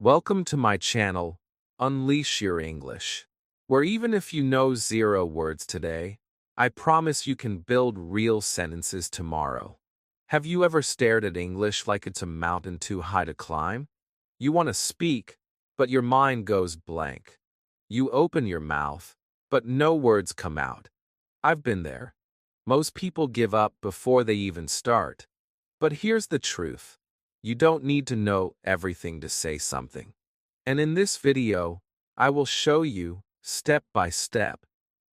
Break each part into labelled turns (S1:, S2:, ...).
S1: Welcome to my channel, Unleash Your English, where even if you know 0 words today, I promise you can build real sentences tomorrow. Have you ever stared at English like it's a mountain too high to climb? You want to speak, but your mind goes blank. You open your mouth, but no words come out. I've been there. Most people give up before they even start. But here's the truth. You don't need to know everything to say something. And in this video, I will show you, step by step,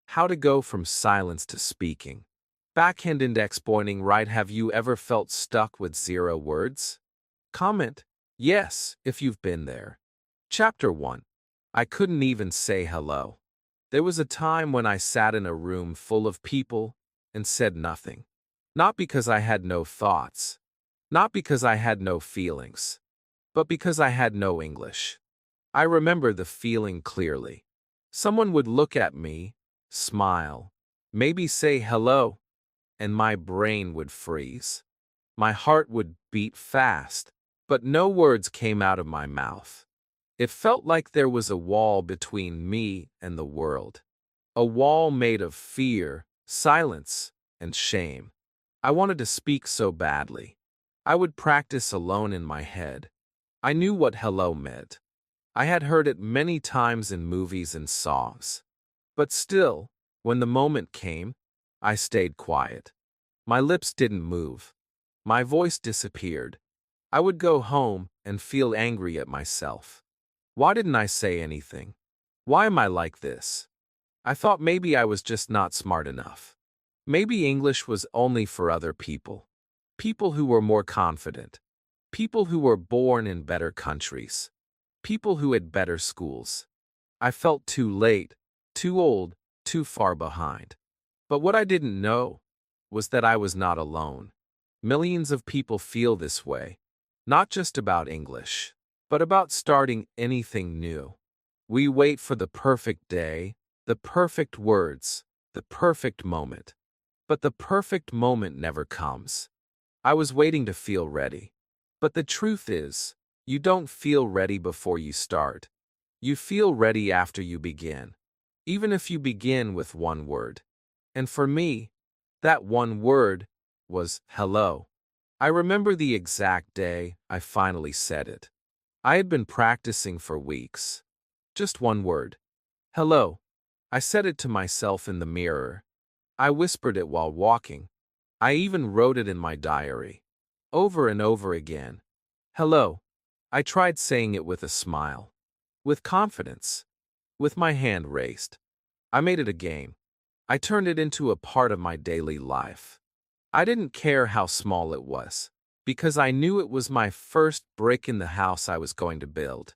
S1: how to go from silence to speaking. Backhand index pointing right. Have you ever felt stuck with 0 words? Comment yes if you've been there. Chapter 1. I couldn't even say hello. There was a time when I sat in a room full of people and said nothing. Not because I had no thoughts, not because I had no feelings, but because I had no English. I remember the feeling clearly. Someone would look at me, smile, maybe say hello, and my brain would freeze. My heart would beat fast, but no words came out of my mouth. It felt like there was a wall between me and the world. A wall made of fear, silence, and shame. I wanted to speak so badly. I would practice alone in my head. I knew what hello meant. I had heard it many times in movies and songs. But still, when the moment came, I stayed quiet. My lips didn't move. My voice disappeared. I would go home and feel angry at myself. Why didn't I say anything? Why am I like this? I thought maybe I was just not smart enough. Maybe English was only for other people. People who were more confident. People who were born in better countries. People who had better schools. I felt too late, too old, too far behind. But what I didn't know was that I was not alone. Millions of people feel this way, not just about English, but about starting anything new. We wait for the perfect day, the perfect words, the perfect moment. But the perfect moment never comes. I was waiting to feel ready. But the truth is, you don't feel ready before you start. You feel ready after you begin, even if you begin with 1 word. And for me, that 1 word was hello. I remember the exact day I finally said it. I had been practicing for weeks. Just 1 word. Hello. I said it to myself in the mirror. I whispered it while walking. I even wrote it in my diary. Over and over again. Hello. I tried saying it with a smile. With confidence. With my hand raised. I made it a game. I turned it into a part of my daily life. I didn't care how small it was, because I knew it was my first brick in the house I was going to build.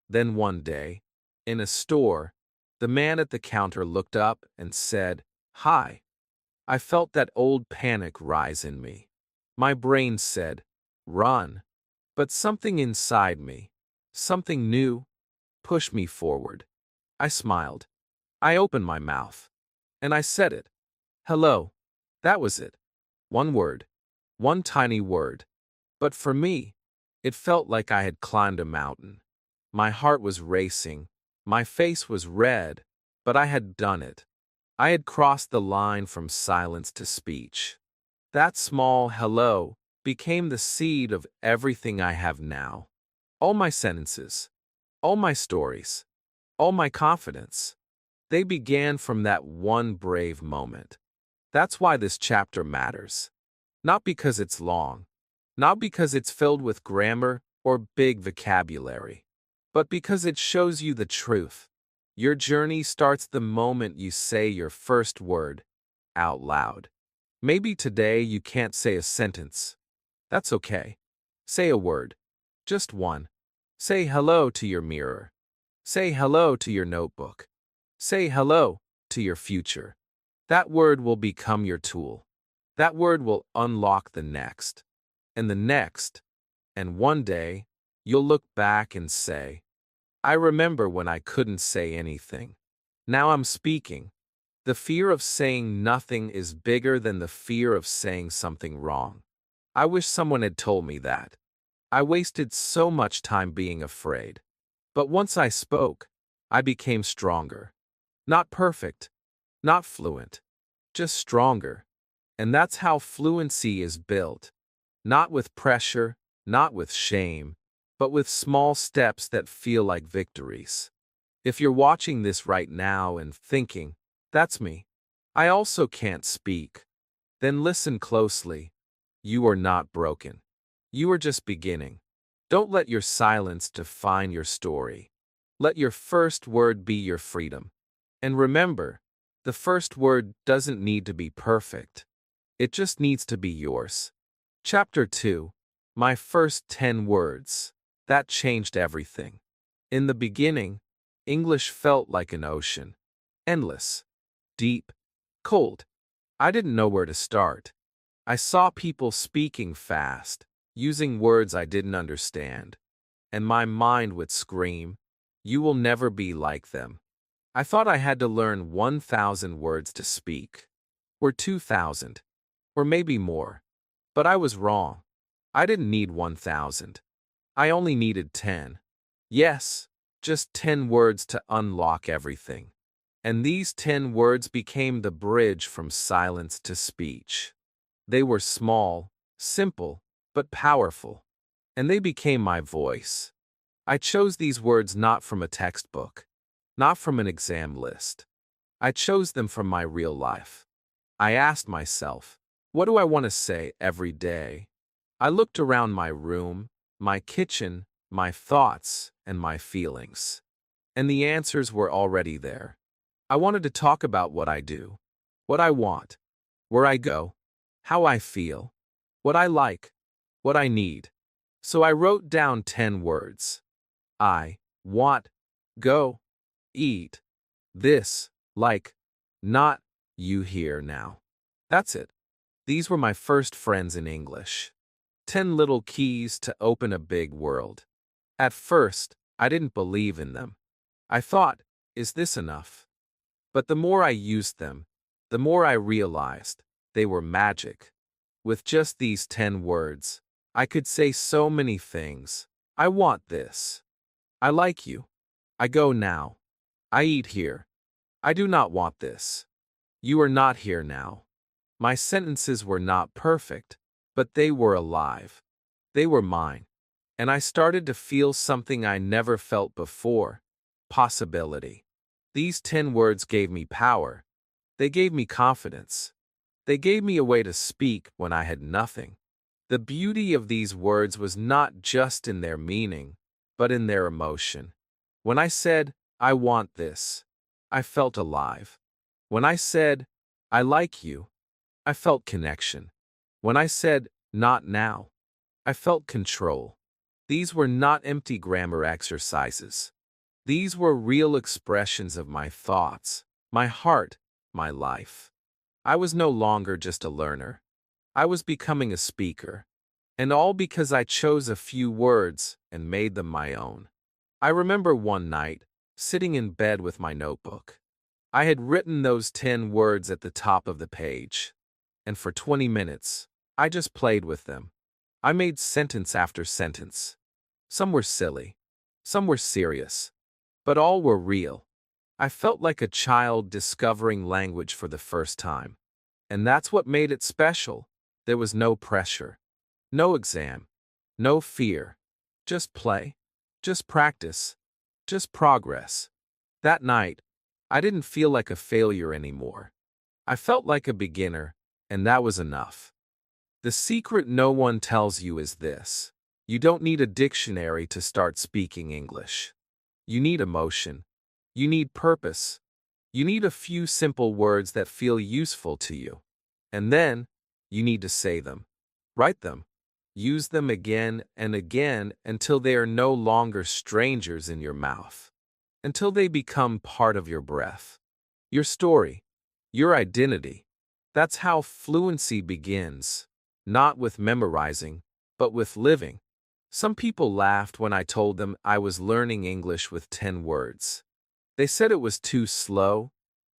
S1: Then one day, in a store, the man at the counter looked up and said, "Hi." I felt that old panic rise in me. My brain said, "Run." But something inside me, something new, pushed me forward. I smiled. I opened my mouth. And I said it. Hello. That was it. 1 word. 1 tiny word. But for me, it felt like I had climbed a mountain. My heart was racing. My face was red. But I had done it. I had crossed the line from silence to speech. That small hello became the seed of everything I have now. All my sentences, all my stories, all my confidence, they began from that one brave moment. That's why this chapter matters. Not because it's long, not because it's filled with grammar or big vocabulary, but because it shows you the truth. Your journey starts the moment you say your first word out loud. Maybe today you can't say a sentence. That's okay. Say a word. Just one. Say hello to your mirror. Say hello to your notebook. Say hello to your future. That word will become your tool. That word will unlock the next. And the next. And one day, you'll look back and say, I remember when I couldn't say anything. Now I'm speaking. The fear of saying nothing is bigger than the fear of saying something wrong. I wish someone had told me that. I wasted so much time being afraid. But once I spoke, I became stronger. Not perfect, not fluent, just stronger. And that's how fluency is built. Not with pressure, not with shame, but with small steps that feel like victories. If you're watching this right now and thinking, that's me, I also can't speak, then listen closely. You are not broken. You are just beginning. Don't let your silence define your story. Let your first word be your freedom. And remember, the first word doesn't need to be perfect. It just needs to be yours. Chapter 2. My first 10 words. That changed everything. In the beginning, English felt like an ocean. Endless. Deep. Cold. I didn't know where to start. I saw people speaking fast, using words I didn't understand. And my mind would scream, "You will never be like them." I thought I had to learn 1,000 words to speak. Or 2,000. Or maybe more. But I was wrong. I didn't need 1,000. I only needed 10. Yes, just 10 words to unlock everything. And these 10 words became the bridge from silence to speech. They were small, simple, but powerful. And they became my voice. I chose these words not from a textbook, not from an exam list. I chose them from my real life. I asked myself, what do I want to say every day? I looked around my room, my kitchen, my thoughts, and my feelings. And the answers were already there. I wanted to talk about what I do, what I want, where I go, how I feel, what I like, what I need. So I wrote down 10 words. I want, go, eat, this, like, not, you here now. That's it. These were my first friends in English. 10 little keys to open a big world. At first, I didn't believe in them. I thought, is this enough? But the more I used them, the more I realized they were magic. With just these 10 words, I could say so many things. I want this. I like you. I go now. I eat here. I do not want this. You are not here now. My sentences were not perfect, but they were alive. They were mine. And I started to feel something I never felt before: possibility. These 10 words gave me power. They gave me confidence. They gave me a way to speak when I had nothing. The beauty of these words was not just in their meaning, but in their emotion. When I said, I want this, I felt alive. When I said, I like you, I felt connection. When I said, not now, I felt control. These were not empty grammar exercises. These were real expressions of my thoughts, my heart, my life. I was no longer just a learner. I was becoming a speaker. And all because I chose a few words and made them my own. I remember one night, sitting in bed with my notebook. I had written those 10 words at the top of the page. And for 20 minutes, I just played with them. I made sentence after sentence. Some were silly. Some were serious. But all were real. I felt like a child discovering language for the first time. And that's what made it special. There was no pressure. No exam. No fear. Just play. Just practice. Just progress. That night, I didn't feel like a failure anymore. I felt like a beginner, and that was enough. The secret no one tells you is this: you don't need a dictionary to start speaking English. You need emotion. You need purpose. You need a few simple words that feel useful to you. And then, you need to say them. Write them. Use them again and again until they are no longer strangers in your mouth. Until they become part of your breath. Your story. Your identity. That's how fluency begins. Not with memorizing, but with living. Some people laughed when I told them I was learning English with 10 words. They said it was too slow,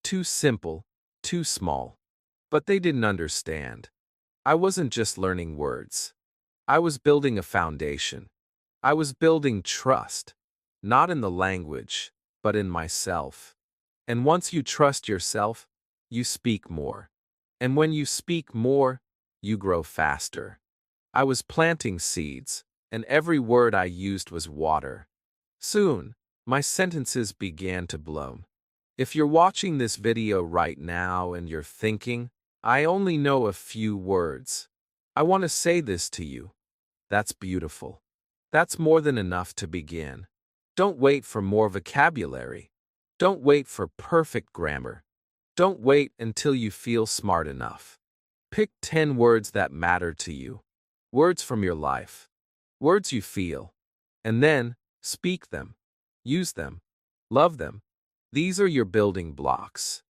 S1: too simple, too small. But they didn't understand. I wasn't just learning words. I was building a foundation. I was building trust. not in the language, but in myself. And once you trust yourself, you speak more. And when you speak more, you grow faster. I was planting seeds, and every word I used was water. Soon, my sentences began to bloom. If you're watching this video right now and you're thinking, I only know a few words, I want to say this to you. That's beautiful. That's more than enough to begin. Don't wait for more vocabulary. Don't wait for perfect grammar. Don't wait until you feel smart enough. Pick 10 words that matter to you. Words from your life. Words you feel. And then, speak them. Use them. Love them. These are your building blocks.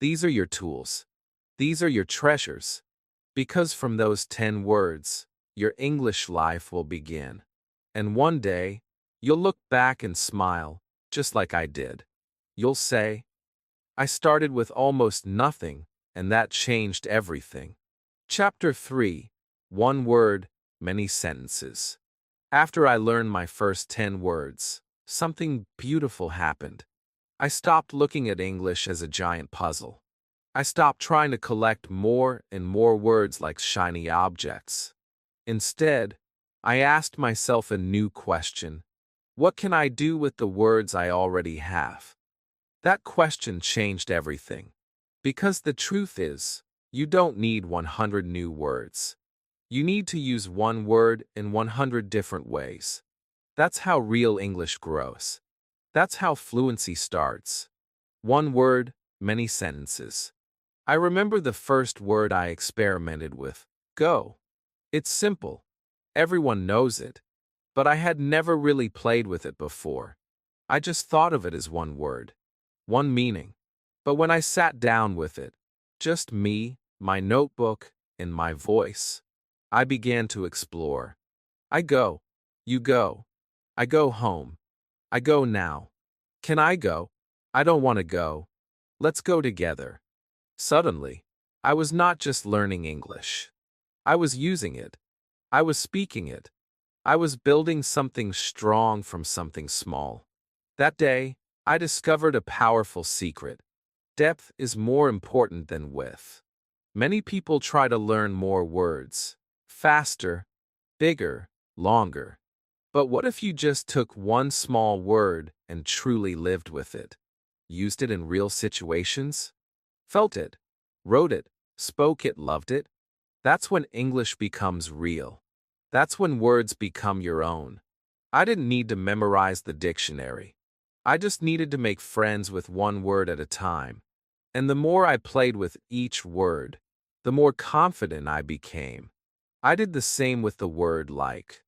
S1: These are your tools. These are your treasures. Because from those 10 words, your English life will begin. And one day, you'll look back and smile, just like I did. You'll say, I started with almost nothing, and that changed everything. Chapter 3. One word, many sentences. After I learned my first 10 words, something beautiful happened. I stopped looking at English as a giant puzzle. I stopped trying to collect more and more words like shiny objects. Instead, I asked myself a new question. What can I do with the words I already have? That question changed everything. Because the truth is, you don't need 100 new words. You need to use one word in 100 different ways. That's how real English grows. That's how fluency starts. One word, many sentences. I remember the first word I experimented with, go. It's simple. Everyone knows it. But I had never really played with it before. I just thought of it as one word, one meaning. But when I sat down with it, just me, my notebook, and my voice, I began to explore. I go. You go. I go home. I go now. Can I go? I don't want to go. Let's go together. Suddenly, I was not just learning English. I was using it. I was speaking it. I was building something strong from something small. That day, I discovered a powerful secret. Depth is more important than width. Many people try to learn more words, faster, bigger, longer. But what if you just took one small word and truly lived with it? Used it in real situations? Felt it, wrote it, spoke it, loved it? That's when English becomes real. That's when words become your own. I didn't need to memorize the dictionary. I just needed to make friends with one word at a time. And the more I played with each word, the more confident I became. I did the same with the word like.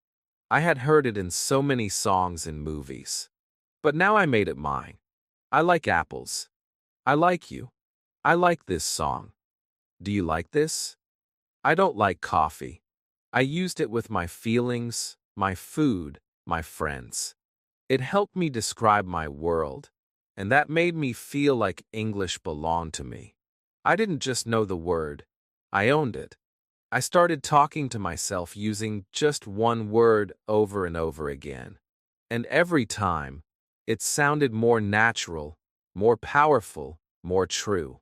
S1: I had heard it in so many songs and movies. But now I made it mine. I like apples. I like you. I like this song. Do you like this? I don't like coffee. I used it with my feelings, my food, my friends. It helped me describe my world, and that made me feel like English belonged to me. I didn't just know the word, I owned it. I started talking to myself using just one word over and over again. And every time, it sounded more natural, more powerful, more true.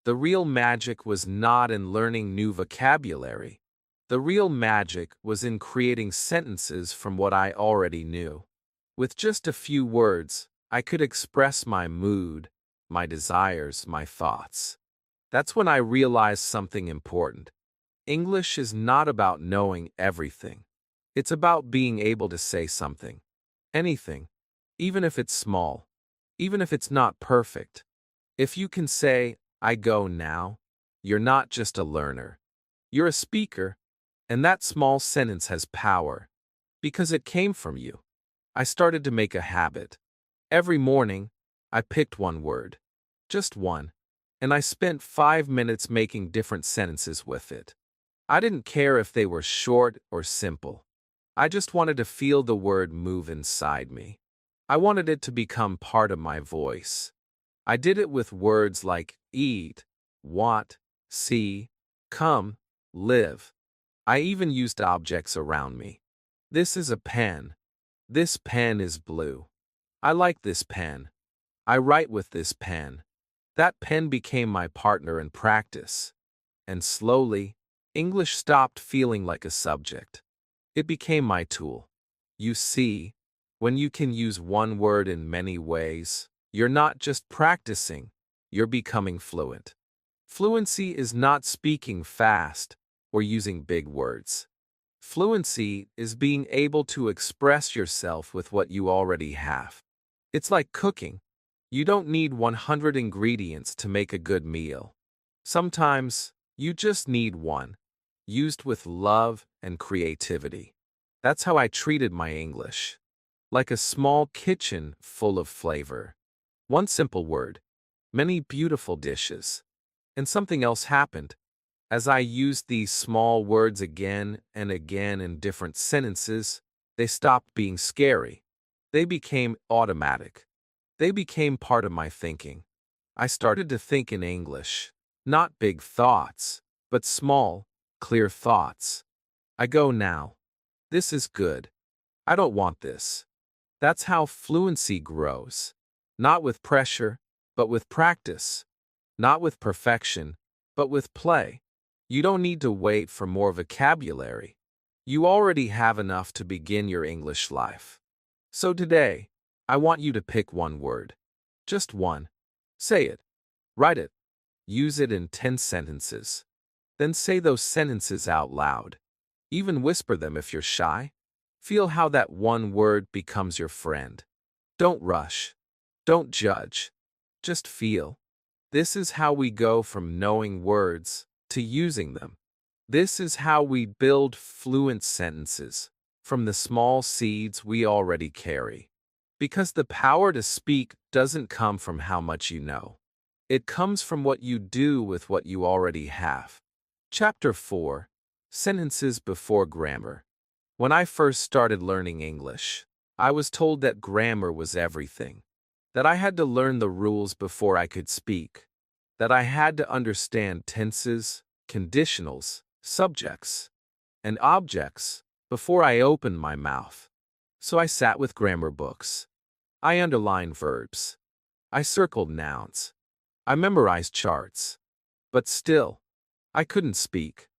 S1: The real magic was not in learning new vocabulary. The real magic was in creating sentences from what I already knew. With just a few words, I could express my mood, my desires, my thoughts. That's when I realized something important. English is not about knowing everything. It's about being able to say something. Anything. Even if it's small. Even if it's not perfect. If you can say, I go now, you're not just a learner. You're a speaker. And that small sentence has power. Because it came from you. I started to make a habit. Every morning, I picked one word. Just one. And I spent 5 minutes making different sentences with it. I didn't care if they were short or simple. I just wanted to feel the word move inside me. I wanted it to become part of my voice. I did it with words like eat, want, see, come, live. I even used objects around me. This is a pen. This pen is blue. I like this pen. I write with this pen. That pen became my partner in practice. And slowly, English stopped feeling like a subject. It became my tool. You see, when you can use one word in many ways, you're not just practicing, you're becoming fluent. Fluency is not speaking fast or using big words. Fluency is being able to express yourself with what you already have. It's like cooking. You don't need 100 ingredients to make a good meal. Sometimes, you just need one, used with love and creativity. That's how I treated my English. Like a small kitchen full of flavor. One simple word, many beautiful dishes. And something else happened. As I used these small words again and again in different sentences, they stopped being scary. They became automatic. They became part of my thinking. I started to think in English, not big thoughts, but small, clear thoughts. I go now. This is good. I don't want this. That's how fluency grows. Not with pressure, but with practice. Not with perfection, but with play. You don't need to wait for more vocabulary. You already have enough to begin your English life. So today, I want you to pick one word. Just one. Say it. Write it. Use it in 10 sentences. Then say those sentences out loud. Even whisper them if you're shy. Feel how that one word becomes your friend. Don't rush. Don't judge. Just feel. This is how we go from knowing words to using them. This is how we build fluent sentences from the small seeds we already carry. Because the power to speak doesn't come from how much you know. It comes from what you do with what you already have. Chapter 4. Sentences before grammar. When I first started learning English, I was told that grammar was everything. That I had to learn the rules before I could speak. That I had to understand tenses, conditionals, subjects, and objects before I opened my mouth. So I sat with grammar books. I underlined verbs. I circled nouns. I memorized charts. But still, I couldn't speak.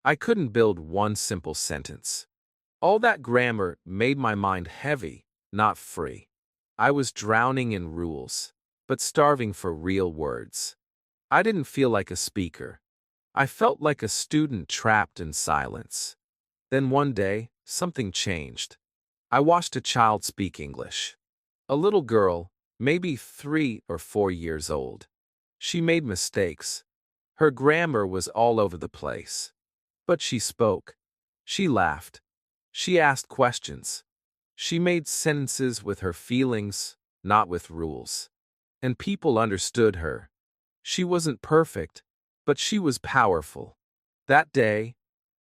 S1: I couldn't build one simple sentence. All that grammar made my mind heavy, not free. I was drowning in rules, but starving for real words. I didn't feel like a speaker. I felt like a student trapped in silence. Then one day, something changed. I watched a child speak English. A little girl, maybe 3 or 4 years old. She made mistakes. Her grammar was all over the place. But she spoke. She laughed. She asked questions. She made sentences with her feelings, not with rules. And people understood her. She wasn't perfect, but she was powerful. That day,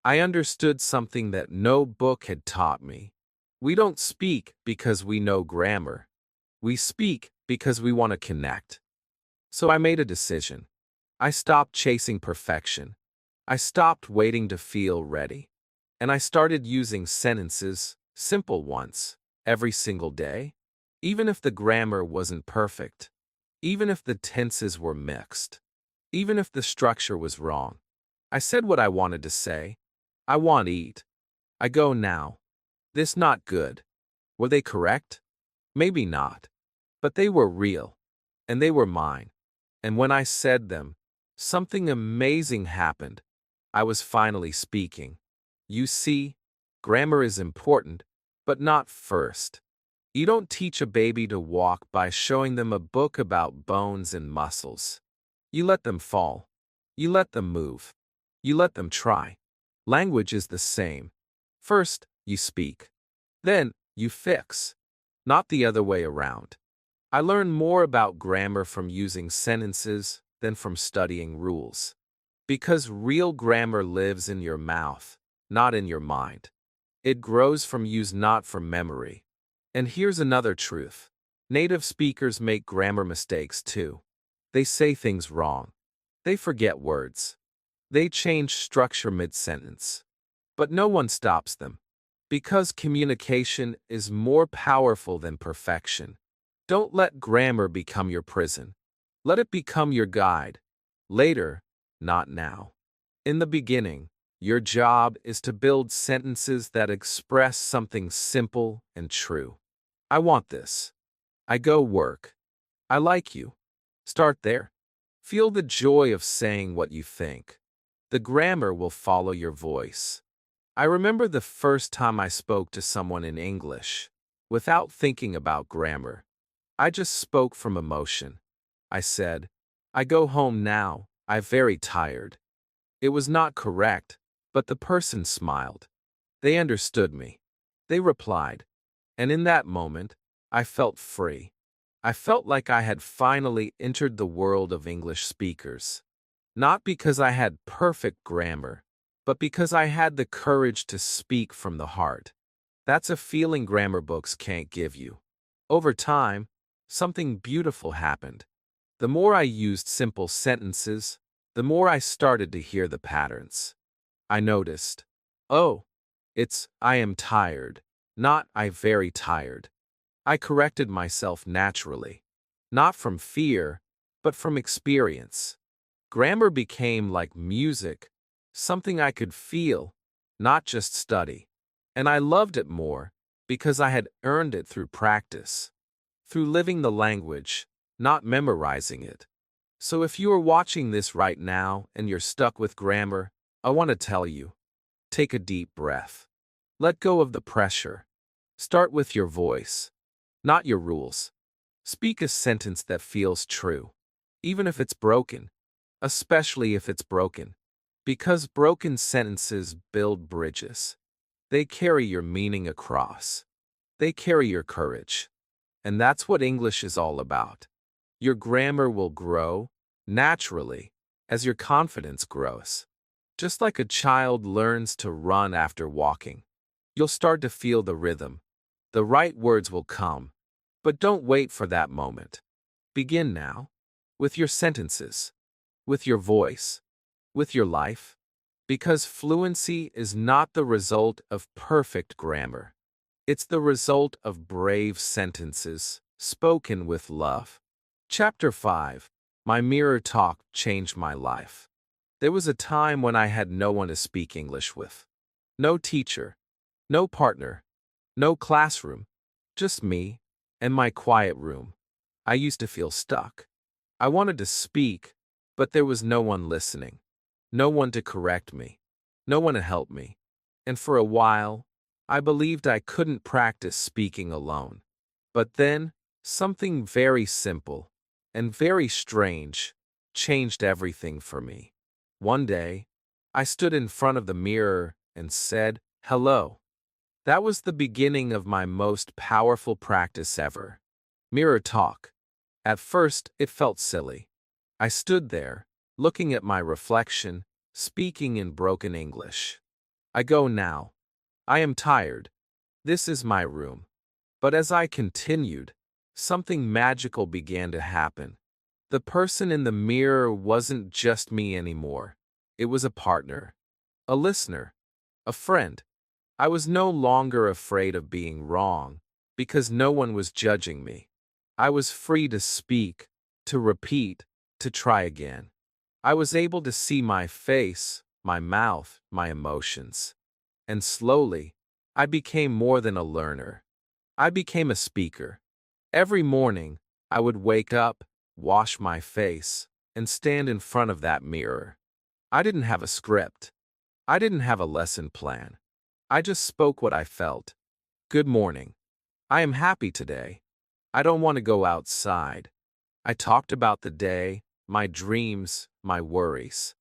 S1: I understood something that no book had taught me. We don't speak because we know grammar. We speak because we want to connect. So I made a decision. I stopped chasing perfection. I stopped waiting to feel ready. And I started using sentences, simple ones, every single day. Even if the grammar wasn't perfect. Even if the tenses were mixed. Even if the structure was wrong. I said what I wanted to say. I want to eat. I go now. This not good. Were they correct? Maybe not. But they were real. And they were mine. And when I said them, something amazing happened. I was finally speaking. You see, grammar is important, but not first. You don't teach a baby to walk by showing them a book about bones and muscles. You let them fall. You let them move. You let them try. Language is the same. First, you speak. Then, you fix. Not the other way around. I learned more about grammar from using sentences than from studying rules. Because real grammar lives in your mouth, not in your mind. It grows from use, not from memory. And here's another truth. Native speakers make grammar mistakes too. They say things wrong. They forget words. They change structure mid-sentence. But no one stops them. Because communication is more powerful than perfection. Don't let grammar become your prison. Let it become your guide. Later, not now. In the beginning, your job is to build sentences that express something simple and true. I want this. I go work. I like you. Start there. Feel the joy of saying what you think. The grammar will follow your voice. I remember the first time I spoke to someone in English, without thinking about grammar. I just spoke from emotion. I said, I go home now, I'm very tired. It was not correct, but the person smiled. They understood me. They replied. And in that moment, I felt free. I felt like I had finally entered the world of English speakers. Not because I had perfect grammar, but because I had the courage to speak from the heart. That's a feeling grammar books can't give you. Over time, something beautiful happened. The more I used simple sentences, the more I started to hear the patterns. I noticed, oh, it's I am tired, not I very tired. I corrected myself naturally, not from fear, but from experience. Grammar became like music, something I could feel, not just study. And I loved it more because I had earned it through practice, through living the language, not memorizing it. So if you are watching this right now and you're stuck with grammar, I want to tell you, take a deep breath. Let go of the pressure. Start with your voice, not your rules. Speak a sentence that feels true, even if it's broken, especially if it's broken. Because broken sentences build bridges. They carry your meaning across. They carry your courage. And that's what English is all about. Your grammar will grow, naturally, as your confidence grows. Just like a child learns to run after walking. You'll start to feel the rhythm. The right words will come. But don't wait for that moment. Begin now. With your sentences. With your voice. With your life. Because fluency is not the result of perfect grammar. It's the result of brave sentences, spoken with love. Chapter 5. My mirror talk changed my life. There was a time when I had no one to speak English with. No teacher. No partner. No classroom. Just me and my quiet room. I used to feel stuck. I wanted to speak, but there was no one listening. No one to correct me. No one to help me. And for a while, I believed I couldn't practice speaking alone. But then, something very simple and very strange changed everything for me. One day, I stood in front of the mirror and said, hello. That was the beginning of my most powerful practice ever. Mirror talk. At first, it felt silly. I stood there, looking at my reflection, speaking in broken English. I go now. I am tired. This is my room. But as I continued, something magical began to happen. The person in the mirror wasn't just me anymore. It was a partner, a listener, a friend. I was no longer afraid of being wrong, because no one was judging me. I was free to speak, to repeat, to try again. I was able to see my face, my mouth, my emotions. And slowly, I became more than a learner. I became a speaker. Every morning, I would wake up, wash my face, and stand in front of that mirror. I didn't have a script. I didn't have a lesson plan. I just spoke what I felt. Good morning. I am happy today. I don't want to go outside. I talked about the day, my dreams, my worries.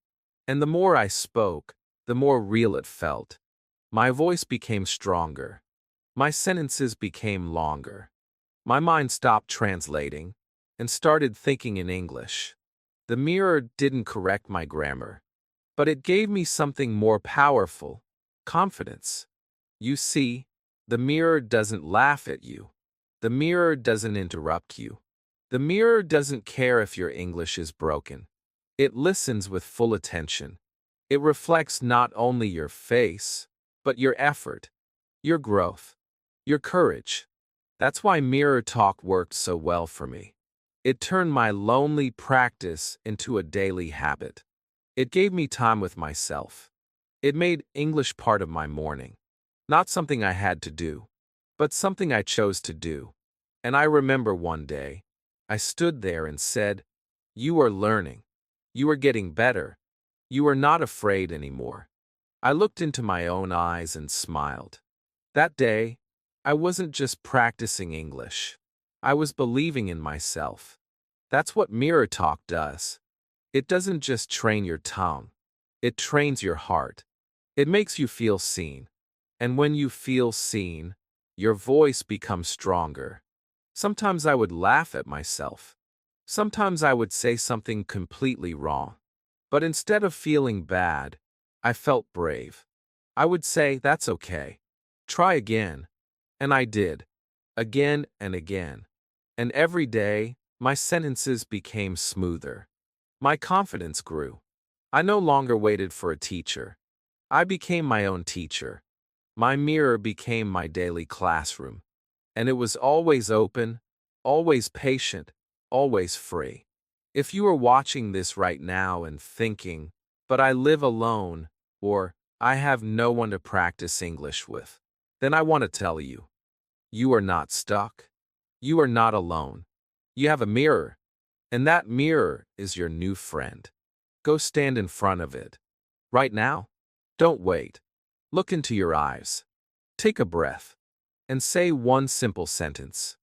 S1: And the more I spoke, the more real it felt. My voice became stronger. My sentences became longer. My mind stopped translating and started thinking in English. The mirror didn't correct my grammar, but it gave me something more powerful, confidence. You see, the mirror doesn't laugh at you. The mirror doesn't interrupt you. The mirror doesn't care if your English is broken. It listens with full attention. It reflects not only your face, but your effort, your growth, your courage. That's why mirror talk worked so well for me. It turned my lonely practice into a daily habit. It gave me time with myself. It made English part of my morning. Not something I had to do, but something I chose to do. And I remember one day, I stood there and said, "You are learning. You are getting better. You are not afraid anymore." I looked into my own eyes and smiled. That day, I wasn't just practicing English. I was believing in myself. That's what mirror talk does. It doesn't just train your tongue. It trains your heart. It makes you feel seen. And when you feel seen, your voice becomes stronger. Sometimes I would laugh at myself. Sometimes I would say something completely wrong. But instead of feeling bad, I felt brave. I would say, "That's okay. Try again." And I did. Again and again. And every day, my sentences became smoother. My confidence grew. I no longer waited for a teacher. I became my own teacher. My mirror became my daily classroom. And it was always open, always patient, always free. If you are watching this right now and thinking, "But I live alone," or "I have no one to practice English with," then I want to tell you, you are not stuck. You are not alone. You have a mirror, and that mirror is your new friend. Go stand in front of it. Right now. Don't wait. Look into your eyes. Take a breath. And say one simple sentence.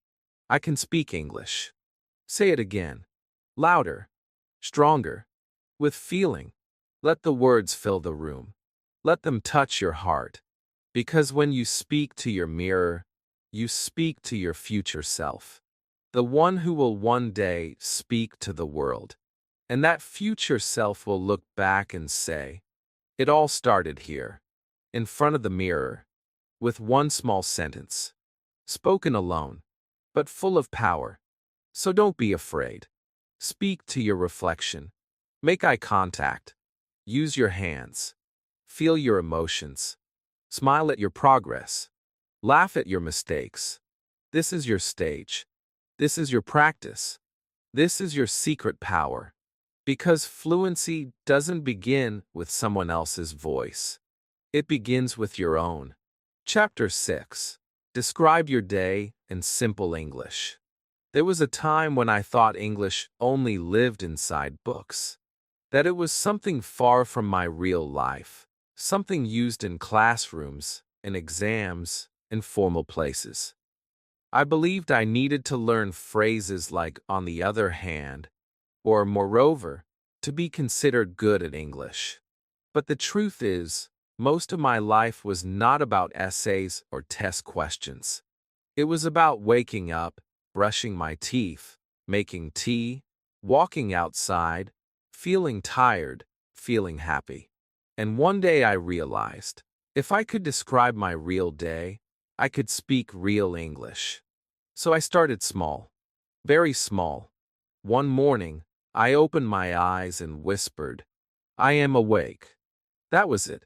S1: "I can speak English." Say it again. Louder. Stronger. With feeling. Let the words fill the room. Let them touch your heart. Because when you speak to your mirror, you speak to your future self. The one who will one day speak to the world. And that future self will look back and say, "It all started here, in front of the mirror, with one small sentence. Spoken alone, but full of power." So don't be afraid. Speak to your reflection. Make eye contact. Use your hands. Feel your emotions. Smile at your progress. Laugh at your mistakes. This is your stage. This is your practice. This is your secret power. Because fluency doesn't begin with someone else's voice. It begins with your own. Chapter 6. Describe your day in simple English. There was a time when I thought English only lived inside books. That it was something far from my real life. Something used in classrooms, in exams, in formal places. I believed I needed to learn phrases like "on the other hand," or "moreover," to be considered good at English. But the truth is, most of my life was not about essays or test questions. It was about waking up, brushing my teeth, making tea, walking outside, feeling tired, feeling happy. And one day I realized, if I could describe my real day, I could speak real English. So I started small. Very small. One morning, I opened my eyes and whispered, "I am awake." That was it.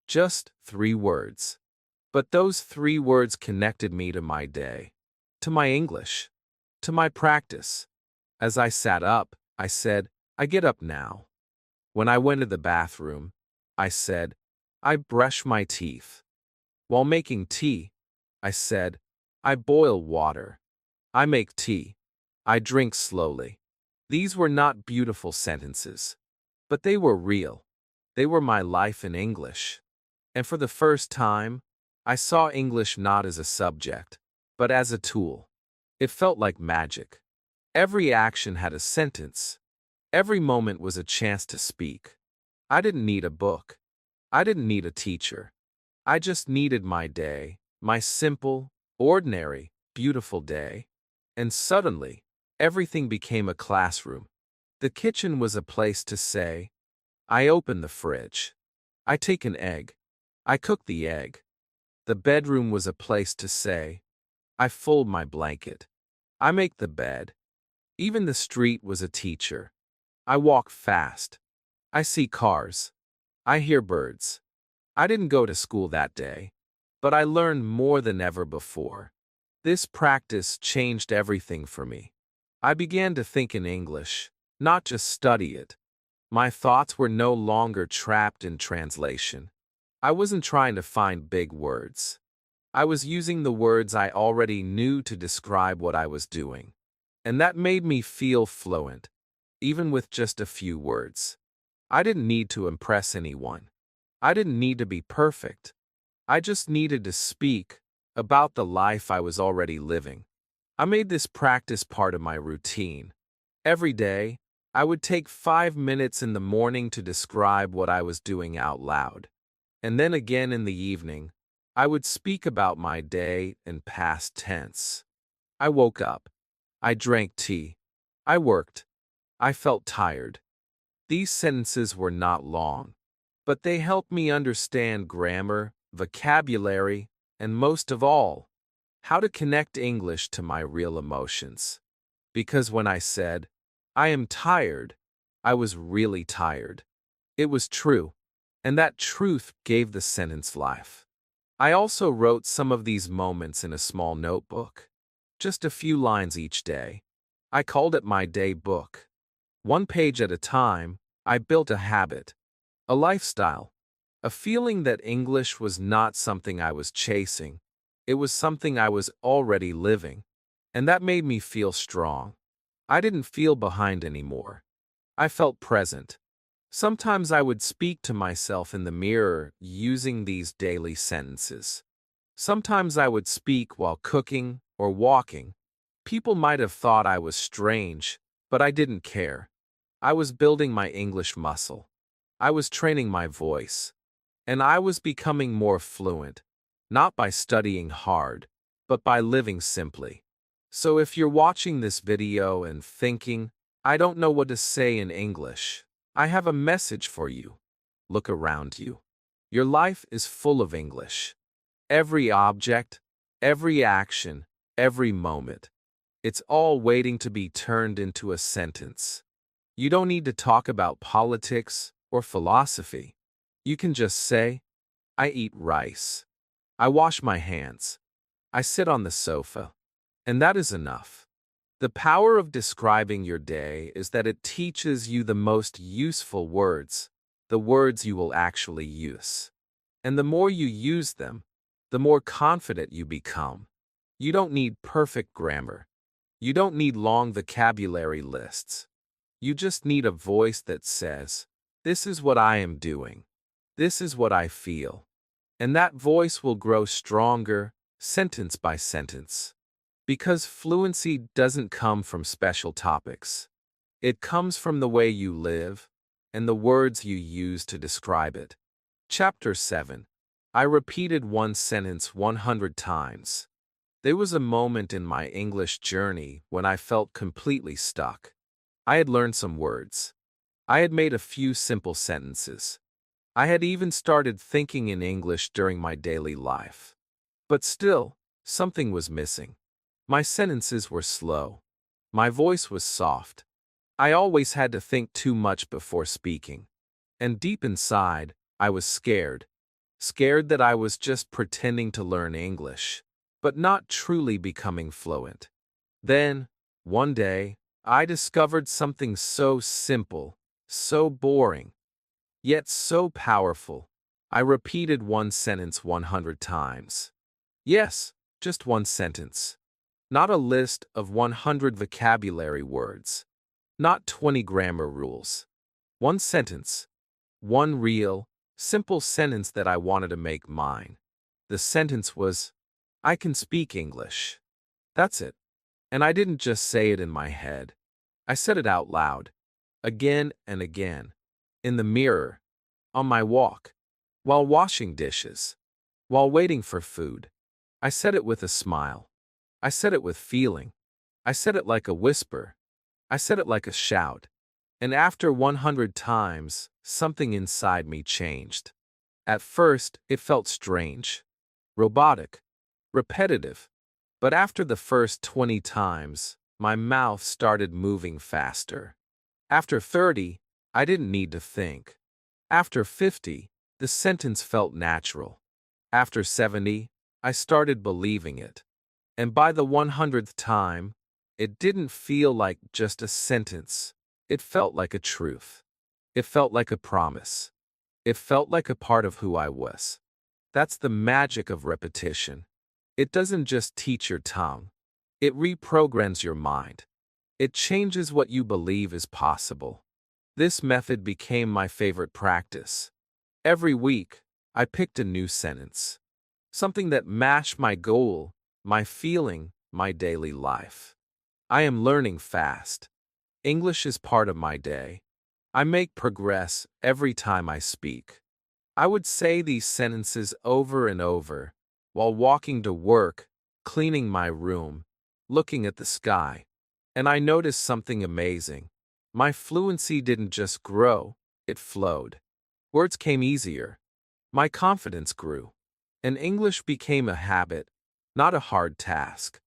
S1: Just 3 words. But those 3 words connected me to my day, to my English, to my practice. As I sat up, I said, "I get up now." When I went to the bathroom, I said, "I brush my teeth." While making tea, I said, "I boil water." I make tea. I drink slowly. These were not beautiful sentences, but they were real. They were my life in English. And for the first time, I saw English not as a subject, but as a tool. It felt like magic. Every action had a sentence. Every moment was a chance to speak. I didn't need a book. I didn't need a teacher. I just needed my day, my simple, ordinary, beautiful day. And suddenly, everything became a classroom. The kitchen was a place to say, "I open the fridge. I take an egg. I cook the egg." The bedroom was a place to say, "I fold my blanket. I make the bed." Even the street was a teacher. I walk fast. I see cars. I hear birds. I didn't go to school that day, but I learned more than ever before. This practice changed everything for me. I began to think in English, not just study it. My thoughts were no longer trapped in translation. I wasn't trying to find big words. I was using the words I already knew to describe what I was doing. And that made me feel fluent, even with just a few words. I didn't need to impress anyone. I didn't need to be perfect. I just needed to speak about the life I was already living. I made this practice part of my routine. Every day, I would take 5 minutes in the morning to describe what I was doing out loud. And then again in the evening, I would speak about my day in past tense. I woke up. I drank tea. I worked. I felt tired. These sentences were not long, but they helped me understand grammar, vocabulary, and most of all, how to connect English to my real emotions. Because when I said, I am tired, I was really tired. It was true, and that truth gave the sentence life. I also wrote some of these moments in a small notebook, just a few lines each day. I called it my day book. One page at a time, I built a habit, a lifestyle, a feeling that English was not something I was chasing. It was something I was already living, and that made me feel strong. I didn't feel behind anymore. I felt present. Sometimes I would speak to myself in the mirror using these daily sentences. Sometimes I would speak while cooking or walking. People might have thought I was strange, but I didn't care. I was building my English muscle. I was training my voice. And I was becoming more fluent, not by studying hard, but by living simply. So if you're watching this video and thinking, I don't know what to say in English, I have a message for you. Look around you. Your life is full of English. Every object, every action, every moment. It's all waiting to be turned into a sentence. You don't need to talk about politics or philosophy. You can just say, I eat rice. I wash my hands. I sit on the sofa. And that is enough. The power of describing your day is that it teaches you the most useful words, the words you will actually use. And the more you use them, the more confident you become. You don't need perfect grammar. You don't need long vocabulary lists. You just need a voice that says, this is what I am doing. This is what I feel. And that voice will grow stronger, sentence by sentence. Because fluency doesn't come from special topics. It comes from the way you live and the words you use to describe it. Chapter 7. I repeated one sentence 100 times. There was a moment in my English journey when I felt completely stuck. I had learned some words. I had made a few simple sentences. I had even started thinking in English during my daily life. But still, something was missing. My sentences were slow. My voice was soft. I always had to think too much before speaking. And deep inside, I was scared. Scared that I was just pretending to learn English, but not truly becoming fluent. Then, one day, I discovered something so simple, so boring, yet so powerful. I repeated one sentence 100 times. Yes, just one sentence. Not a list of 100 vocabulary words. Not 20 grammar rules. One sentence. One real, simple sentence that I wanted to make mine. The sentence was, I can speak English. That's it. And I didn't just say it in my head. I said it out loud. Again and again. In the mirror. On my walk. While washing dishes. While waiting for food. I said it with a smile. I said it with feeling. I said it like a whisper. I said it like a shout. And after 100 times, something inside me changed. At first, it felt strange, robotic, repetitive. But after the first 20 times, my mouth started moving faster. After 30, I didn't need to think. After 50, the sentence felt natural. After 70, I started believing it. And by the 100th time, it didn't feel like just a sentence. It felt like a truth. It felt like a promise. It felt like a part of who I was. That's the magic of repetition. It doesn't just teach your tongue. It reprograms your mind. It changes what you believe is possible. This method became my favorite practice. Every week, I picked a new sentence. Something that matched my goal, my feeling, my daily life. I am learning fast. English is part of my day. I make progress every time I speak. I would say these sentences over and over, while walking to work, cleaning my room, looking at the sky. And I noticed something amazing. My fluency didn't just grow, it flowed. Words came easier. My confidence grew. And English became a habit, not a hard task.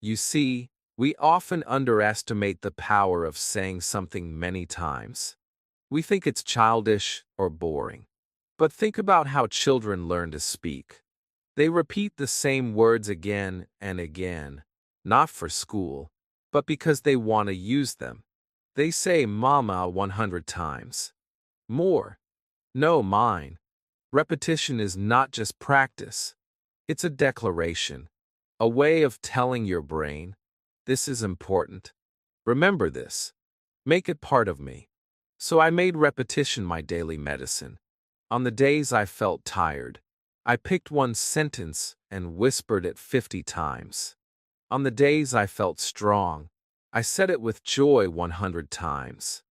S1: You see, we often underestimate the power of saying something many times. We think it's childish or boring. But think about how children learn to speak. They repeat the same words again and again, not for school, but because they want to use them. They say mama 100 times. More. No, mine. Repetition is not just practice. It's a declaration, a way of telling your brain, this is important. Remember this. Make it part of me. So I made repetition my daily medicine. On the days I felt tired, I picked one sentence and whispered it 50 times. On the days I felt strong, I said it with joy 100 times.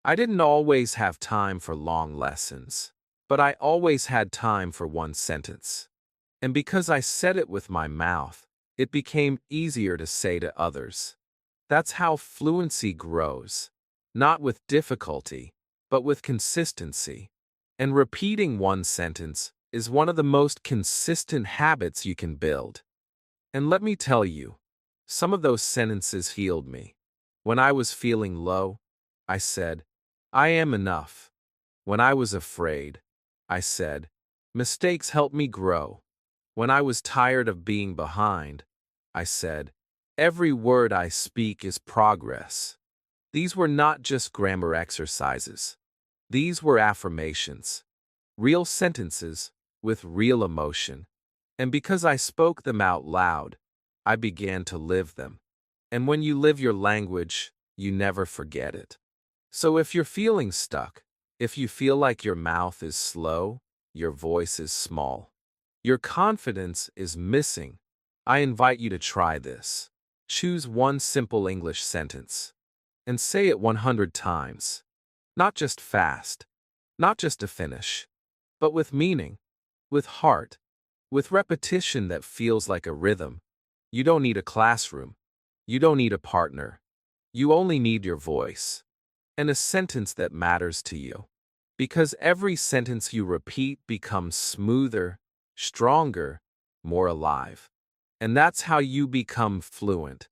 S1: I didn't always have time for long lessons, but I always had time for one sentence. And because I said it with my mouth, it became easier to say to others. That's how fluency grows, not with difficulty, but with consistency. And repeating one sentence is one of the most consistent habits you can build. And let me tell you, some of those sentences healed me. When I was feeling low, I said, I am enough. When I was afraid, I said, mistakes help me grow. When I was tired of being behind, I said, every word I speak is progress. These were not just grammar exercises. These were affirmations, real sentences with real emotion. And because I spoke them out loud, I began to live them. And when you live your language, you never forget it. So if you're feeling stuck, if you feel like your mouth is slow, your voice is small, your confidence is missing, I invite you to try this. Choose one simple English sentence and say it 100 times. Not just fast, not just to finish, but with meaning, with heart, with repetition that feels like a rhythm. You don't need a classroom. You don't need a partner. You only need your voice and a sentence that matters to you. Because every sentence you repeat becomes smoother, stronger, more alive. And that's how you become fluent,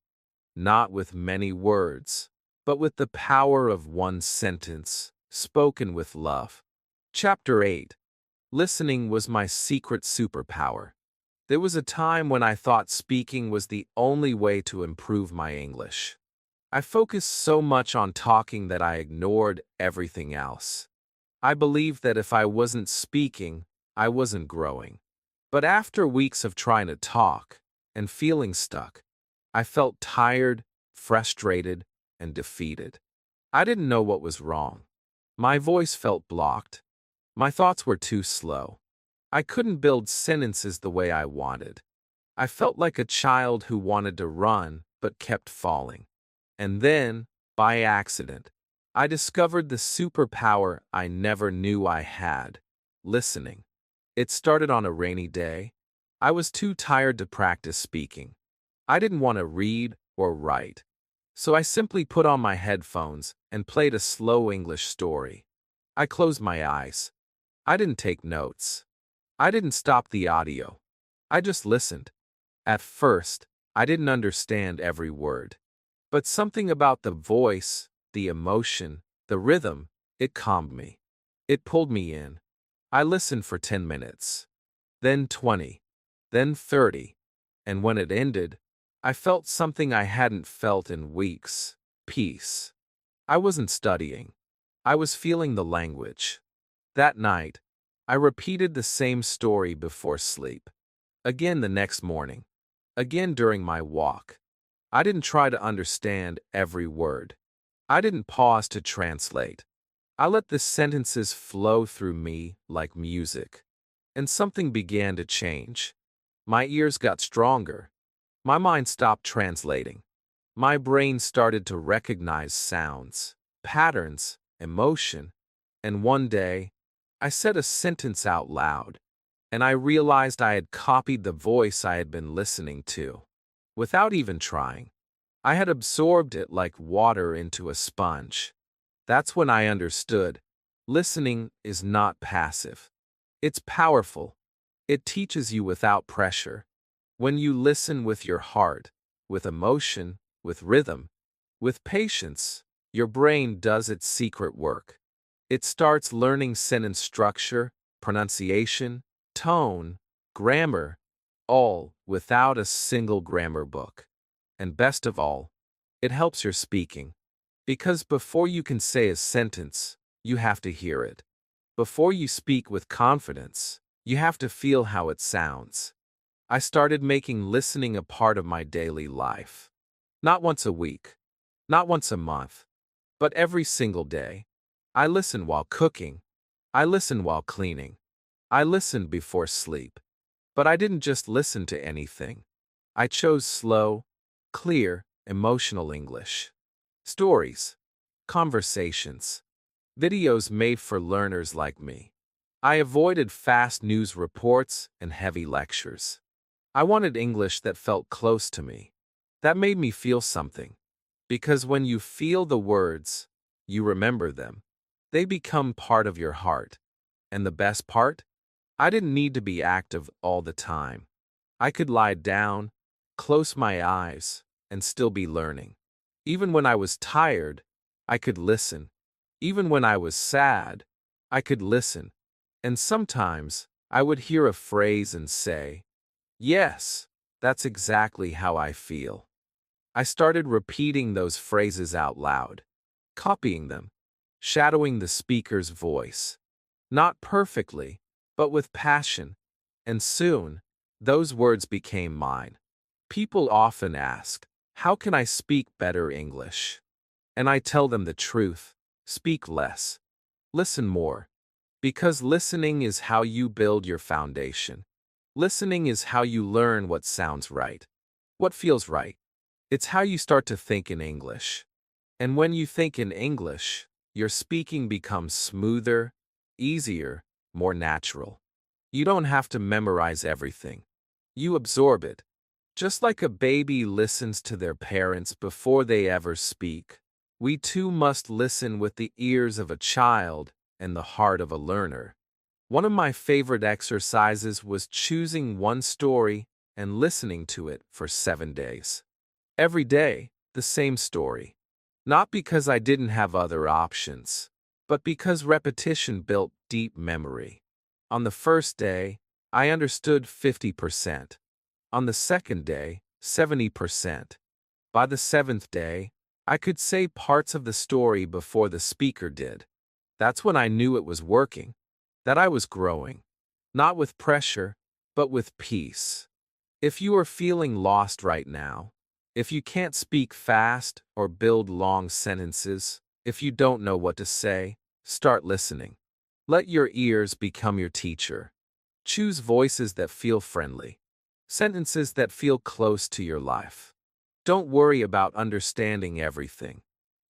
S1: not with many words, but with the power of one sentence, spoken with love. Chapter 8. Listening was my secret superpower. There was a time when I thought speaking was the only way to improve my English. I focused so much on talking that I ignored everything else. I believed that if I wasn't speaking, I wasn't growing. But after weeks of trying to talk and feeling stuck, I felt tired, frustrated, and defeated. I didn't know what was wrong. My voice felt blocked. My thoughts were too slow. I couldn't build sentences the way I wanted. I felt like a child who wanted to run but kept falling. And then, by accident, I discovered the superpower I never knew I had: listening. It started on a rainy day. I was too tired to practice speaking. I didn't want to read or write. So I simply put on my headphones and played a slow English story. I closed my eyes. I didn't take notes. I didn't stop the audio. I just listened. At first, I didn't understand every word. But something about the voice, the emotion, the rhythm, it calmed me. It pulled me in. I listened for 10 minutes. Then 20. Then 30. And when it ended, I felt something I hadn't felt in weeks. Peace. I wasn't studying. I was feeling the language. That night, I repeated the same story before sleep. Again the next morning. Again during my walk. I didn't try to understand every word. I didn't pause to translate. I let the sentences flow through me like music. And something began to change. My ears got stronger. My mind stopped translating. My brain started to recognize sounds, patterns, emotion. And one day, I said a sentence out loud, and I realized I had copied the voice I had been listening to. Without even trying, I had absorbed it like water into a sponge. That's when I understood. Listening is not passive. It's powerful. It teaches you without pressure. When you listen with your heart, with emotion, with rhythm, with patience, your brain does its secret work. It starts learning sentence structure, pronunciation, tone, grammar, all without a single grammar book. And best of all, it helps your speaking. Because before you can say a sentence, you have to hear it. Before you speak with confidence, you have to feel how it sounds. I started making listening a part of my daily life. Not once a week, not once a month, but every single day. I listen while cooking. I listen while cleaning. I listened before sleep. But I didn't just listen to anything. I chose slow, clear, emotional English. Stories, conversations, videos made for learners like me. I avoided fast news reports and heavy lectures. I wanted English that felt close to me. That made me feel something. Because when you feel the words, you remember them. They become part of your heart. And the best part? I didn't need to be active all the time. I could lie down, close my eyes, and still be learning. Even when I was tired, I could listen. Even when I was sad, I could listen. And sometimes, I would hear a phrase and say, "Yes, that's exactly how I feel." I started repeating those phrases out loud, copying them, shadowing the speaker's voice. Not perfectly, but with passion. And soon, those words became mine. People often ask, how can I speak better English? And I tell them the truth. Speak less. Listen more. Because listening is how you build your foundation. Listening is how you learn what sounds right, what feels right. It's how you start to think in English. And when you think in English, your speaking becomes smoother, easier, more natural. You don't have to memorize everything. You absorb it. Just like a baby listens to their parents before they ever speak, we too must listen with the ears of a child and the heart of a learner. One of my favorite exercises was choosing one story and listening to it for 7 days. Every day, the same story. Not because I didn't have other options, but because repetition built deep memory. On the first day, I understood 50%. On the second day, 70%. By the seventh day, I could say parts of the story before the speaker did. That's when I knew it was working, that I was growing. Not with pressure, but with peace. If you are feeling lost right now, if you can't speak fast or build long sentences, if you don't know what to say, start listening. Let your ears become your teacher. Choose voices that feel friendly. Sentences that feel close to your life. Don't worry about understanding everything.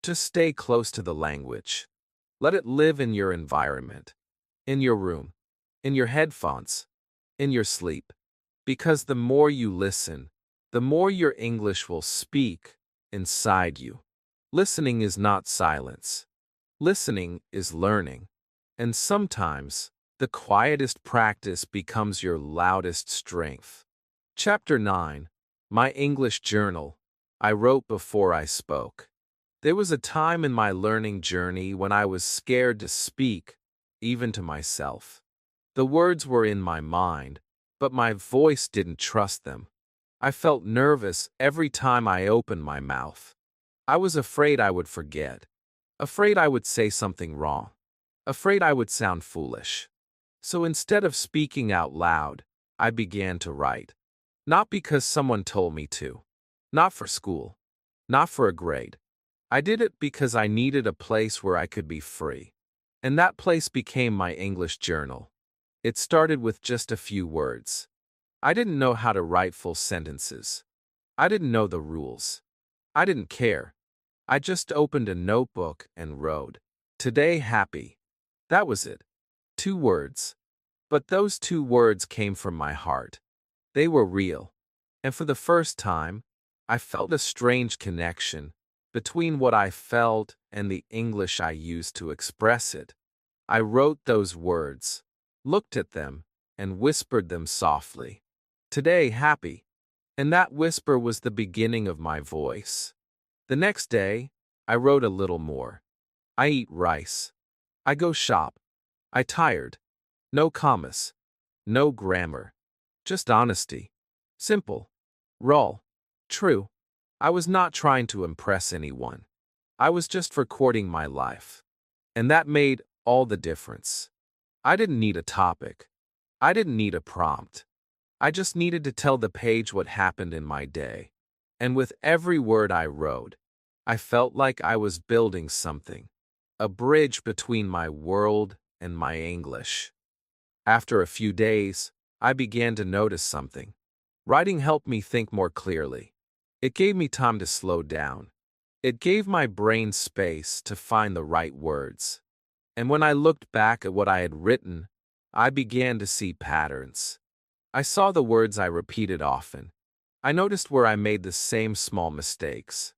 S1: Just stay close to the language. Let it live in your environment, in your room, in your headphones, in your sleep. Because the more you listen, the more your English will speak inside you. Listening is not silence. Listening is learning. And sometimes, the quietest practice becomes your loudest strength. Chapter 9. My English Journal. I wrote before I spoke. There was a time in my learning journey when I was scared to speak, even to myself. The words were in my mind, but my voice didn't trust them. I felt nervous every time I opened my mouth. I was afraid I would forget, afraid I would say something wrong, afraid I would sound foolish. So instead of speaking out loud, I began to write. Not because someone told me to, not for school, not for a grade. I did it because I needed a place where I could be free. And that place became my English journal. It started with just a few words. I didn't know how to write full sentences. I didn't know the rules. I didn't care. I just opened a notebook and wrote, "Today happy." That was it. 2 words. But those 2 words came from my heart. They were real. And for the first time, I felt a strange connection between what I felt and the English I used to express it. I wrote those words, looked at them, and whispered them softly. "Today happy." And that whisper was the beginning of my voice. The next day, I wrote a little more. I eat rice. I go shop. I tired. No commas. No grammar. Just honesty. Simple. Raw. True. I was not trying to impress anyone. I was just recording my life. And that made all the difference. I didn't need a topic. I didn't need a prompt. I just needed to tell the page what happened in my day. And with every word I wrote, I felt like I was building something. A bridge between my world and my English. After a few days, I began to notice something. Writing helped me think more clearly. It gave me time to slow down. It gave my brain space to find the right words. And when I looked back at what I had written, I began to see patterns. I saw the words I repeated often. I noticed where I made the same small mistakes.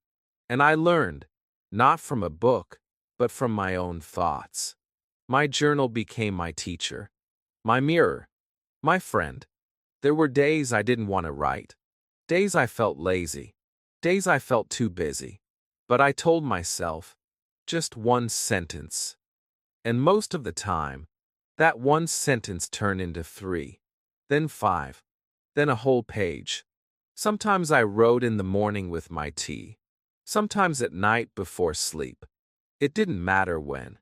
S1: And I learned, not from a book, but from my own thoughts. My journal became my teacher, my mirror, my friend. There were days I didn't want to write, days I felt lazy, days I felt too busy. But I told myself, just one sentence. And most of the time, that one sentence turned into 3, then 5, then a whole page. Sometimes I wrote in the morning with my tea, sometimes at night before sleep. It didn't matter when.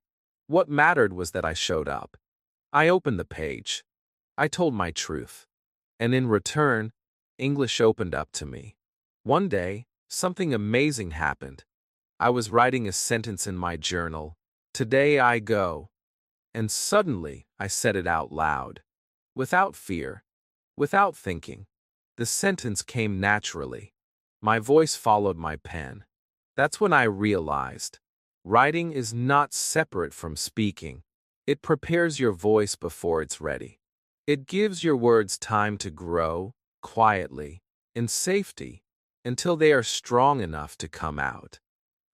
S1: What mattered was that I showed up. I opened the page. I told my truth. And in return, English opened up to me. One day, something amazing happened. I was writing a sentence in my journal, "Today I go." And suddenly, I said it out loud. Without fear. Without thinking. The sentence came naturally. My voice followed my pen. That's when I realized, writing is not separate from speaking. It prepares your voice before it's ready. It gives your words time to grow, quietly, in safety, until they are strong enough to come out.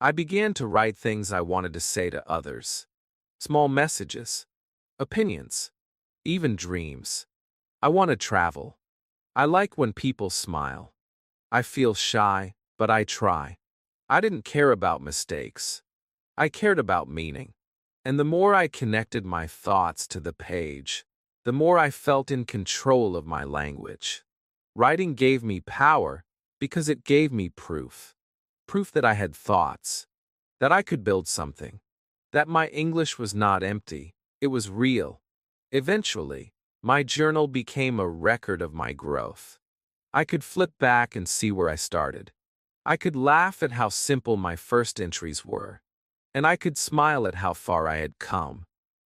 S1: I began to write things I wanted to say to others. Small messages, opinions, even dreams. I want to travel. I like when people smile. I feel shy, but I try. I didn't care about mistakes. I cared about meaning. And the more I connected my thoughts to the page, the more I felt in control of my language. Writing gave me power because it gave me proof. Proof that I had thoughts, that I could build something, that my English was not empty, it was real. Eventually, my journal became a record of my growth. I could flip back and see where I started. I could laugh at how simple my first entries were. And I could smile at how far I had come.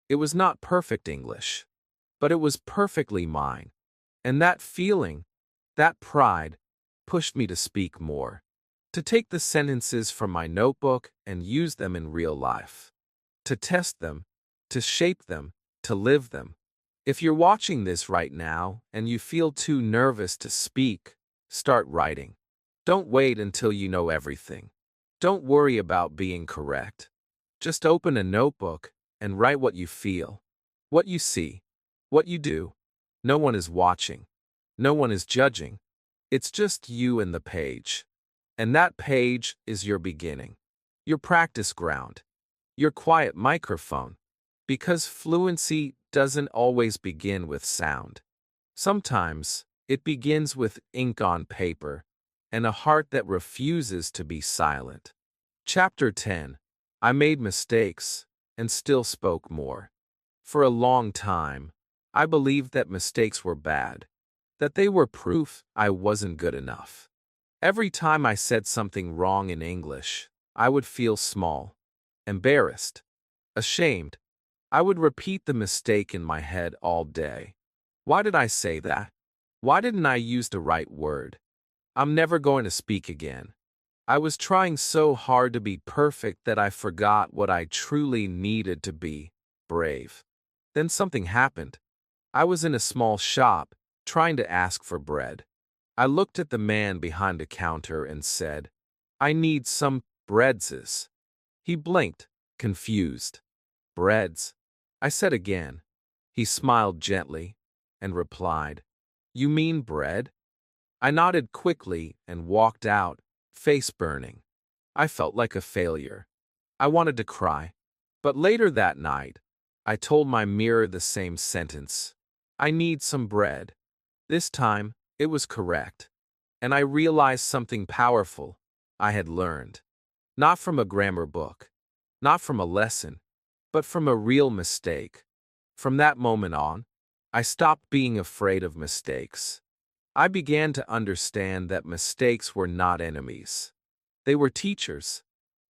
S1: It was not perfect English, but it was perfectly mine. And that feeling, that pride, pushed me to speak more, to take the sentences from my notebook and use them in real life, to test them, to shape them, to live them. If you're watching this right now and you feel too nervous to speak, start writing. Don't wait until you know everything. Don't worry about being correct. Just open a notebook and write what you feel, what you see, what you do. No one is watching. No one is judging. It's just you and the page. And that page is your beginning, your practice ground, your quiet microphone. Because fluency doesn't always begin with sound. Sometimes It begins with ink on paper and a heart that refuses to be silent. Chapter 10. I made mistakes and still spoke more. For a long time, I believed that mistakes were bad, that they were proof I wasn't good enough. Every time I said something wrong in English, I would feel small, embarrassed, ashamed. I would repeat the mistake in my head all day. Why did I say that? Why didn't I use the right word? I'm never going to speak again. I was trying so hard to be perfect that I forgot what I truly needed to be: brave. Then something happened. I was in a small shop, trying to ask for bread. I looked at the man behind the counter and said, "I need some breadses." He blinked, confused. "Breads?" I said again. He smiled gently and replied, "You mean bread?" I nodded quickly and walked out, face burning. I felt like a failure. I wanted to cry. But later that night, I told my mirror the same sentence. "I need some bread." This time, it was correct. And I realized something powerful I had learned. Not from a grammar book, not from a lesson, but from a real mistake. From that moment on, I stopped being afraid of mistakes. I began to understand that mistakes were not enemies. They were teachers.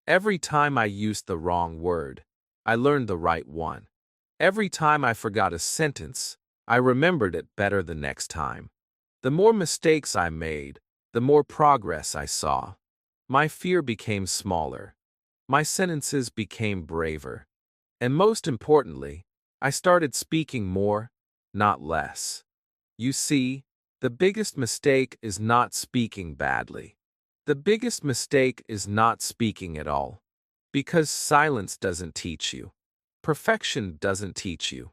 S1: Every time I used the wrong word, I learned the right one. Every time I forgot a sentence, I remembered it better the next time. The more mistakes I made, the more progress I saw. My fear became smaller. My sentences became braver. And most importantly, I started speaking more, not less. You see, the biggest mistake is not speaking badly. The biggest mistake is not speaking at all. Because silence doesn't teach you. Perfection doesn't teach you.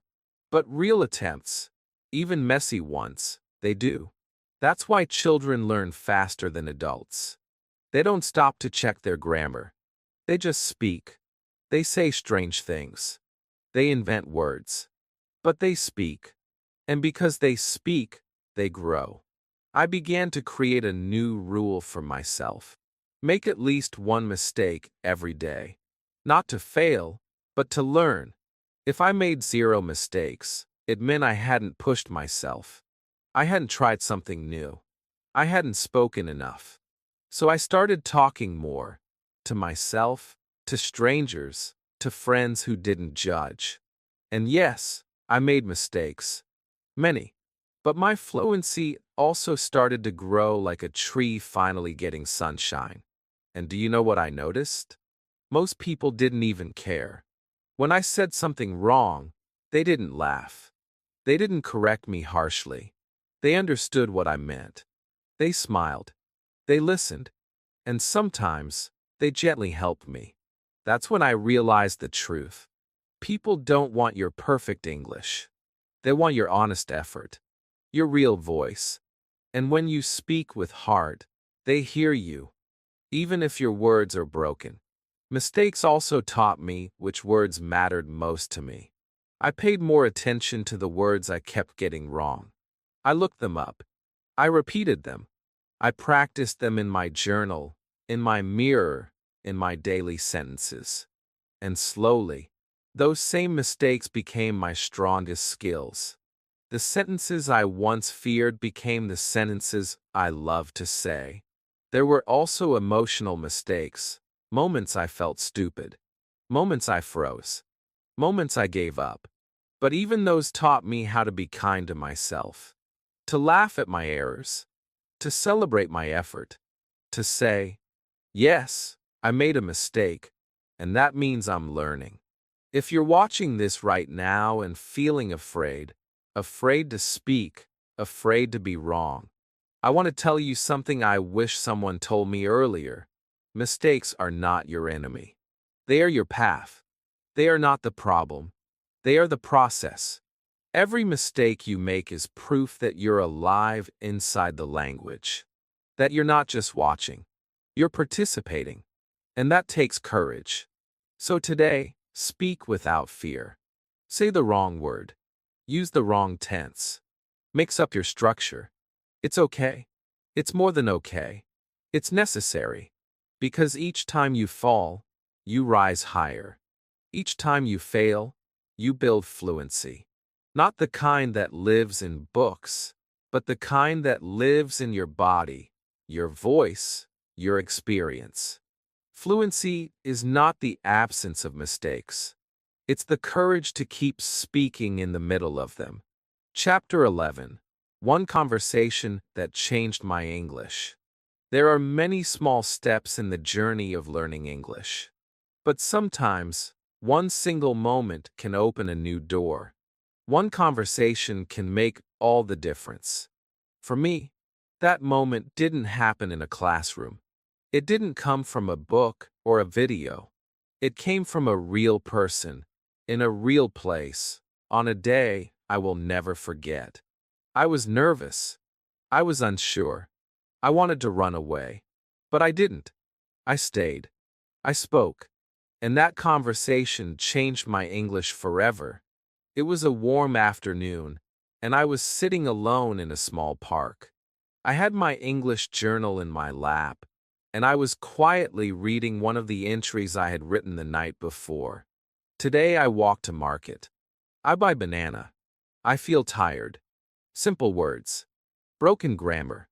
S1: But real attempts, even messy ones, they do. That's why children learn faster than adults. They don't stop to check their grammar. They just speak. They say strange things. They invent words. But they speak. And because they speak, they grow. I began to create a new rule for myself. Make at least one mistake every day. Not to fail, but to learn. If I made 0 mistakes, it meant I hadn't pushed myself. I hadn't tried something new. I hadn't spoken enough. So I started talking more. To myself, to strangers, to friends who didn't judge. And yes, I made mistakes. Many. But my fluency also started to grow like a tree finally getting sunshine. And do you know what I noticed? Most people didn't even care. When I said something wrong, they didn't laugh. They didn't correct me harshly. They understood what I meant. They smiled. They listened. And sometimes, they gently helped me. That's when I realized the truth. People don't want your perfect English. They want your honest effort, your real voice. And when you speak with heart, they hear you, even if your words are broken. Mistakes also taught me which words mattered most to me. I paid more attention to the words I kept getting wrong. I looked them up. I repeated them. I practiced them in my journal, in my mirror, in my daily sentences. And slowly, those same mistakes became my strongest skills. The sentences I once feared became the sentences I loved to say. There were also emotional mistakes, moments I felt stupid, moments I froze, moments I gave up. But even those taught me how to be kind to myself, to laugh at my errors, to celebrate my effort, to say, yes, I made a mistake, and that means I'm learning. If you're watching this right now and feeling afraid, afraid to speak, afraid to be wrong, I want to tell you something I wish someone told me earlier. Mistakes are not your enemy. They are your path. They are not the problem. They are the process. Every mistake you make is proof that you're alive inside the language. That you're not just watching. You're participating. And that takes courage. So today, speak without fear. Say the wrong word. Use the wrong tense. Mix up your structure. It's okay. It's more than okay. It's necessary. Because each time you fall, you rise higher. Each time you fail, you build fluency. Not the kind that lives in books, but the kind that lives in your body, your voice, your experience. Fluency is not the absence of mistakes. It's the courage to keep speaking in the middle of them. Chapter 11. One conversation that changed my English. There are many small steps in the journey of learning English. But sometimes, one single moment can open a new door. One conversation can make all the difference. For me, that moment didn't happen in a classroom. It didn't come from a book or a video. It came from a real person, in a real place, on a day I will never forget. I was nervous. I was unsure. I wanted to run away. But I didn't. I stayed. I spoke. And that conversation changed my English forever. It was a warm afternoon, and I was sitting alone in a small park. I had my English journal in my lap, and I was quietly reading one of the entries I had written the night before. Today I walk to market. I buy banana. I feel tired. Simple words. Broken grammar.